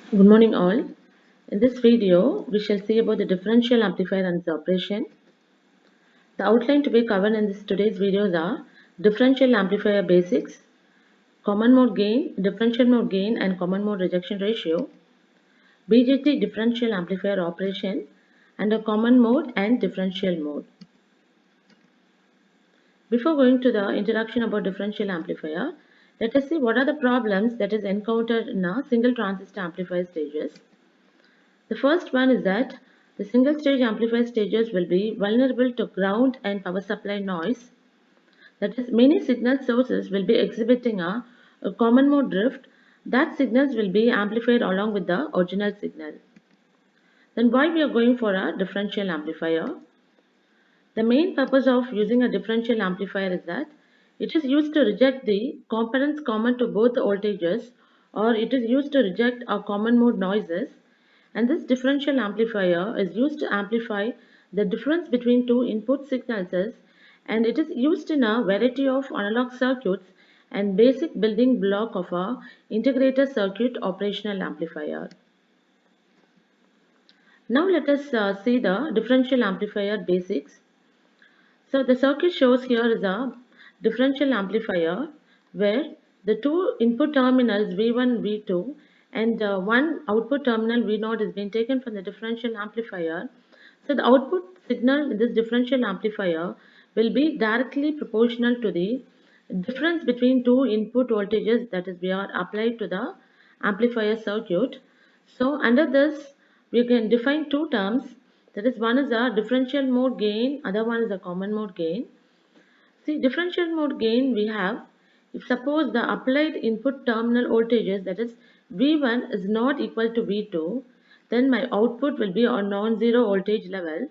Good morning all. In this video, we shall see about the differential amplifier and its operation. The outline to be covered in today's videos are differential amplifier basics, common mode gain, differential mode gain and common mode rejection ratio, BJT differential amplifier operation, and a common mode and differential mode. Before going to the introduction about differential amplifier, let us see what are the problems that is encountered in a single transistor amplifier stages. The first one is that the single stage amplifier stages will be vulnerable to ground and power supply noise. That is, many signal sources will be exhibiting a common mode drift. That signals will be amplified along with the original signal. Then why we are going for a differential amplifier? The main purpose of using a differential amplifier is that it is used to reject the components common to both the voltages, or it is used to reject our common mode noises, and this differential amplifier is used to amplify the difference between two input signals, and it is used in a variety of analog circuits and basic building block of a integrated circuit operational amplifier. Now let us see the differential amplifier basics. So the circuit shows here is a differential amplifier where the two input terminals V1, V2 and one output terminal V0 is being taken from the differential amplifier. So the output signal in this differential amplifier will be directly proportional to the difference between two input voltages that is we are applied to the amplifier circuit. So under this we can define two terms, that is one is a differential mode gain, other one is a common mode gain. See, differential mode gain we have if suppose the applied input terminal voltages, that is V1 is not equal to V2, then my output will be a non-zero voltage level.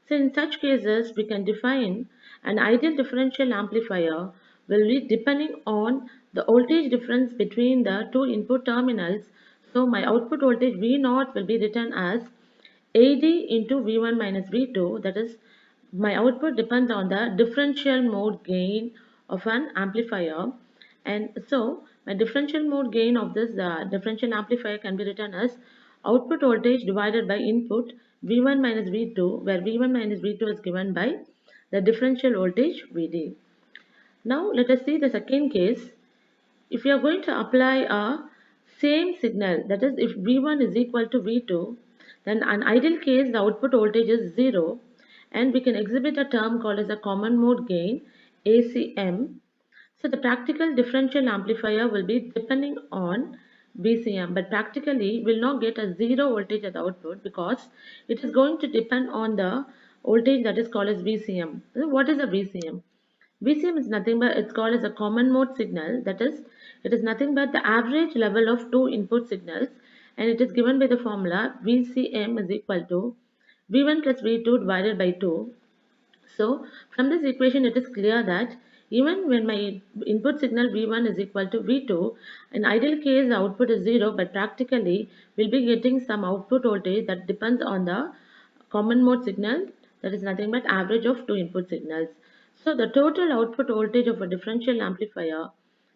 So in such cases we can define an ideal differential amplifier will be depending on the voltage difference between the two input terminals. So my output voltage V0 will be written as AD into V1 minus V2, that is my output depends on the differential mode gain of an amplifier, and so my differential mode gain of this differential amplifier can be written as output voltage divided by input V1 minus V2, where V1 minus V2 is given by the differential voltage VD. Now let us see the second case. If you are going to apply a same signal, that is if V1 is equal to V2, then an ideal case the output voltage is 0, and we can exhibit a term called as a common mode gain, ACM. So the practical differential amplifier will be depending on VCM, but practically will not get a 0 voltage at the output because it is going to depend on the voltage that is called as VCM. So what is a VCM? VCM is nothing but it's called as a common mode signal, that is it is nothing but the average level of two input signals, and it is given by the formula VCM is equal to V1 plus V2 divided by 2. So from this equation it is clear that even when my input signal V1 is equal to V2, in ideal case the output is 0, but practically we'll be getting some output voltage that depends on the common mode signal, that is nothing but average of two input signals. So the total output voltage of a differential amplifier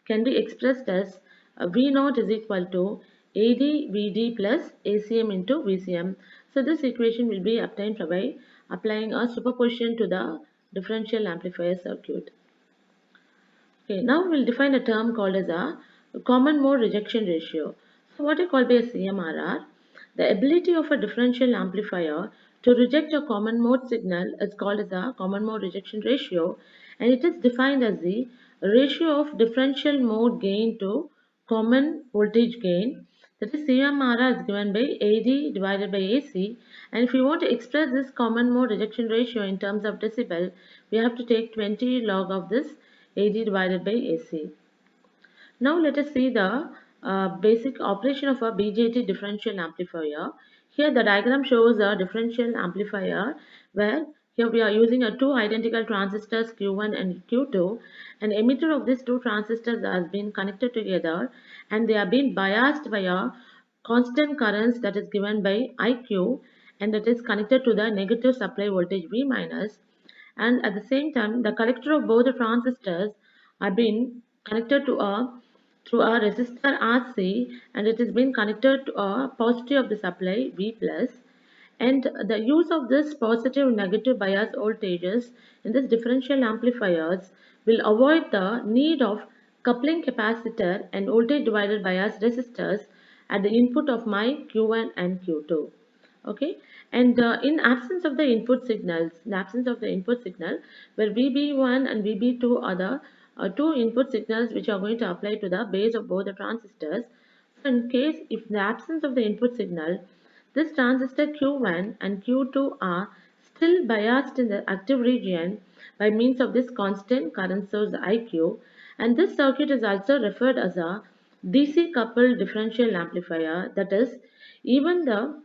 can be expressed as V0 is equal to AD VD plus ACM into VCM. So this equation will be obtained by applying a superposition to the differential amplifier circuit. Okay, now we'll define a term called as a common mode rejection ratio. So what I call by a CMRR, the ability of a differential amplifier to reject a common mode signal is called as a common mode rejection ratio, and it is defined as the ratio of differential mode gain to common voltage gain. That is CMRR is given by AD divided by AC, and if you want to express this common mode rejection ratio in terms of decibel, we have to take 20 log of this AD divided by AC. Now let us see the basic operation of a BJT differential amplifier. Here the diagram shows a differential amplifier where here we are using a two identical transistors Q1 and Q2. An emitter of these two transistors has been connected together, and they are being biased by a constant currents that is given by IQ, and that is connected to the negative supply voltage V minus, and at the same time the collector of both the transistors are being connected to a through a resistor RC, and it has been connected to a positive of the supply V plus. And the use of this positive and negative bias voltages in this differential amplifiers will avoid the need of coupling capacitor and voltage divider bias resistors at the input of my Q1 and Q2. Okay, and in absence of the input signals, in absence of the input signal, where VB1 and VB2 are the two input signals which are going to apply to the base of both the transistors. So in case if the absence of the input signal, this transistor Q1 and Q2 are still biased in the active region by means of this constant current source IQ, and this circuit is also referred as a DC coupled differential amplifier. That is, even the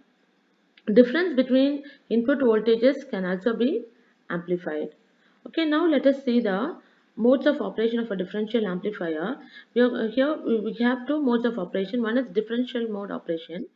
difference between input voltages can also be amplified. Okay, now let us see the modes of operation of a differential amplifier. Here we have two modes of operation. One is differential mode operation.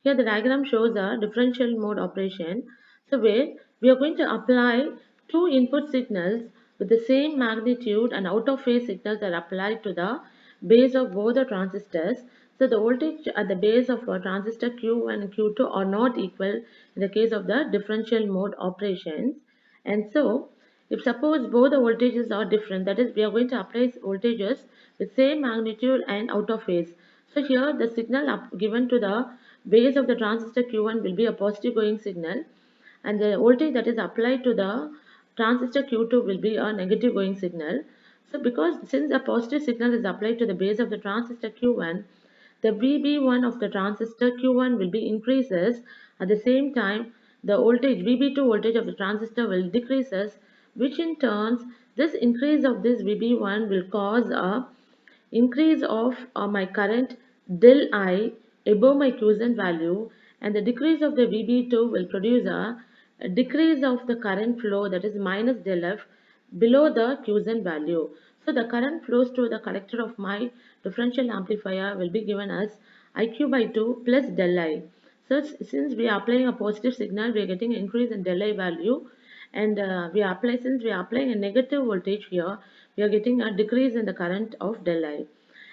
Here the diagram shows a differential mode operation. So where we are going to apply two input signals with the same magnitude, and out of phase signals are applied to the base of both the transistors. So the voltage at the base of a transistor Q1 and Q2 are not equal in the case of the differential mode operations. And so if suppose both the voltages are different, that is we are going to apply voltages with same magnitude and out of phase. So here the signal given to the base of the transistor Q1 will be a positive going signal, and the voltage that is applied to the transistor Q2 will be a negative going signal. So because since a positive signal is applied to the base of the transistor Q1, the VB1 of the transistor Q1 will be increases. At the same time, the voltage VB2 voltage of the transistor will decreases, which in turns this increase of this VB1 will cause a increase of my current del I above my quiescent value, and the decrease of the VB2 will produce a decrease of the current flow, that is minus del F, below the quiescent value. So the current flows to the collector of my differential amplifier will be given as IQ by 2 plus del I. So since we are applying a positive signal, we are getting an increase in del I value, and since we are applying a negative voltage here, we are getting a decrease in the current of del I.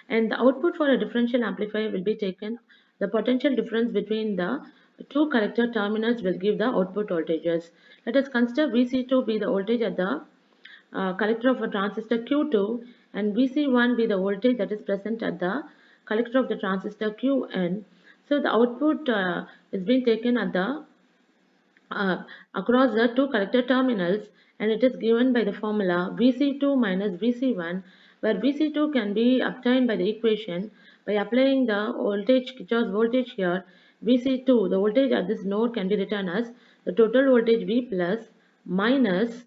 And the output for a differential amplifier will be taken, the potential difference between the two collector terminals will give the output voltages. Let us consider Vc2 be the voltage at the collector of a transistor Q2, and Vc1 be the voltage that is present at the collector of the transistor Qn. So the output is being taken at the across the two collector terminals, and it is given by the formula Vc2 minus Vc1, where Vc2 can be obtained by the equation by applying the voltage Kirchhoff's voltage here. Vc2, the voltage at this node, can be written as the total voltage V plus minus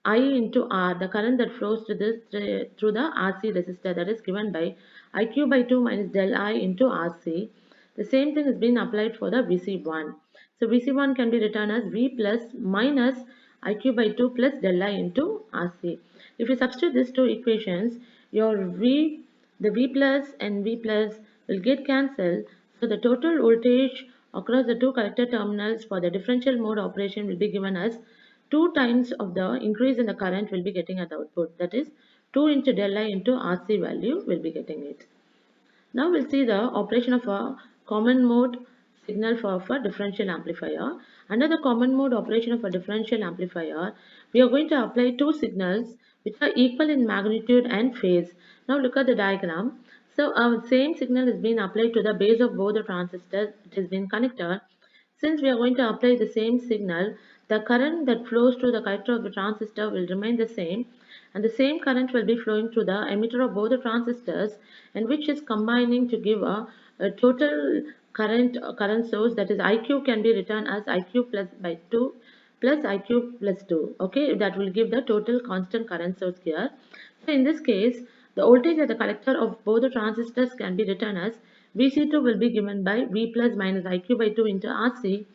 I into R, the current that flows to this through the RC resistor, that is given by IQ by 2 minus del I into RC. The same thing is being applied for the VC1. So VC1 can be written as V plus minus IQ by 2 plus del I into RC. If you substitute these two equations, your the V plus and V plus will get cancelled. So the total voltage across the two collector terminals for the differential mode operation will be given as 2 times of the increase in the current will be getting at the output. That is 2 into del I into RC value will be getting it. Now we'll see the operation of a common mode signal for a differential amplifier. Under the common mode operation of a differential amplifier, we are going to apply two signals which are equal in magnitude and phase. Now look at the diagram. So our same signal is being applied to the base of both the transistors. It has been connected. Since we are going to apply the same signal, the current that flows through the collector of the transistor will remain the same, and the same current will be flowing through the emitter of both the transistors, and which is combining to give a total current source, that is IQ can be written as IQ plus by 2 plus IQ plus 2. Okay, that will give the total constant current source here. So in this case, the voltage at the collector of both the transistors can be written as Vc2 will be given by V plus minus IQ by 2 into RC,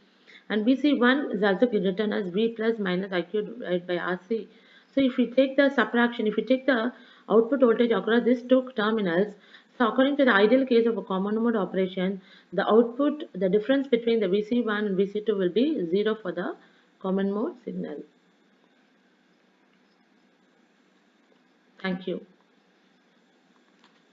and Vc1 is also written as V plus minus IQ divided by RC. So if we take the subtraction, if we take the output voltage across these two terminals, so according to the ideal case of a common mode operation, the output, the difference between the Vc1 and Vc2 will be 0 for the common mode signal. Thank you.